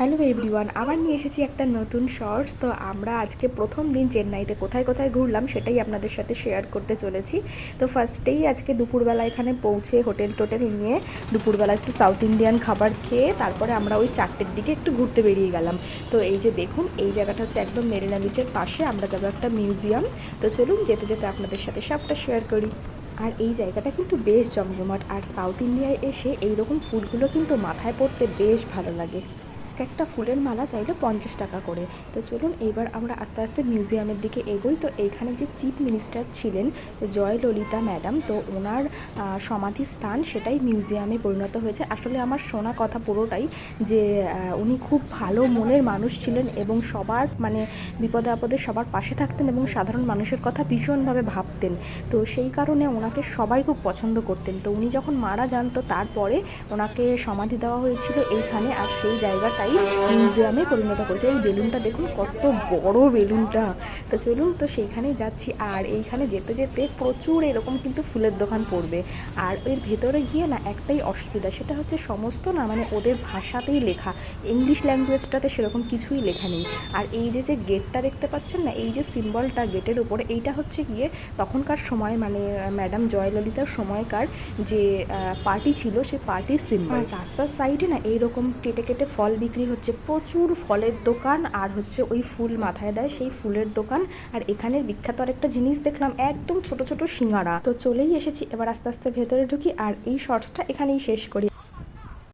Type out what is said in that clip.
Hello everyone, আবার নিয়ে এসেছি একটা নতুন শর্টস। তো আমরা আজকে প্রথম দিন চেন্নাইতে কোথায় কোথায় ঘুরলাম সেটাই আপনাদের সাথে শেয়ার করতে চলেছি। তো ফার্স্টেই আজকে দুপুরবেলা এখানে পৌঁছে হোটেল টোটেল নিয়ে দুপুরবেলা একটু সাউথ ইন্ডিয়ান খাবার খেয়ে তারপরে আমরা ওই 4টের দিকে একটু ঘুরতে বেরিয়ে গেলাম। তো এই যে দেখুন, এই জায়গাটা হচ্ছে একদম মেরিনা বিচের পাশে। আমরা যাবো একটা মিউজিয়াম। তো চলুন যেতে যেতে আপনাদের সাথে সবটা শেয়ার করি। আর এই জায়গাটা কিন্তু বেশ জমজমাট, আর সাউথ ইন্ডিয়ায় এসে এইরকম ফুলগুলো কিন্তু মাথায় পড়তে বেশ ভালো লাগে। একটা ফুলের মালা চাইলো 50 টাকা করে। তো চলুন এইবার আমরা আস্তে আস্তে মিউজিয়ামের দিকে এগোই। তো এইখানে যে চিফ মিনিস্টার ছিলেন জয়ললিতা ম্যাডাম, তো ওনার সমাধি স্থান সেটাই মিউজিয়ামে পরিণত হয়েছে। আসলে আমার শোনা কথা পুরোটাই যে উনি খুব ভালো মনের মানুষ ছিলেন এবং সবার বিপদে আপদে সবার পাশে থাকতেন এবং সাধারণ মানুষের কথা ভীষণভাবে ভাবতেন। তো সেই কারণে ওনাকে সবাই খুব পছন্দ করতেন। তো উনি যখন মারা যান তো তারপরে ওনাকে সমাধি দেওয়া হয়েছিল এইখানে, আর সেই জায়গাটাই মিউজিয়ামে পরিণত করেছে। এই বেলুনটা দেখুন, কত বড় বেলুনটা। তো চলুন, তো সেইখানেই যাচ্ছি। আর এইখানে যেতে যেতে প্রচুর এরকম কিন্তু ফুলের দোকান পড়বে। আর এর ভেতরে গিয়ে না একটাই অসুবিধা, সেটা হচ্ছে সমস্ত ওদের ভাষাতেই লেখা, ইংলিশ ল্যাঙ্গুয়েজটাতে সেরকম কিছুই লেখা নেই। আর এই যে যে গেটটা দেখতে পাচ্ছেন না, এই যে সিম্বলটা গেটের উপরে, এইটা হচ্ছে গিয়ে তখনকার সময় ম্যাডাম জয়ললিতার সময়কার যে পার্টি ছিল সেই পার্টির সিম্বল। রাস্তার সাইডে না এইরকম কেটে কেটে ফল বিক্রি হচ্ছে, প্রচুর ফলের দোকান, আর হচ্ছে ওই ফুল মাথায় দেয় সেই ফুলের দোকান। আর এখানের বিখ্যাত আরেকটা জিনিস দেখলাম, একদম ছোট ছোট সিঙ্গারা। তো চলেই এসেছি, এবার আস্তে আস্তে ভেতরে ঢুকি আর এই শর্টসটা এখানেই শেষ করি।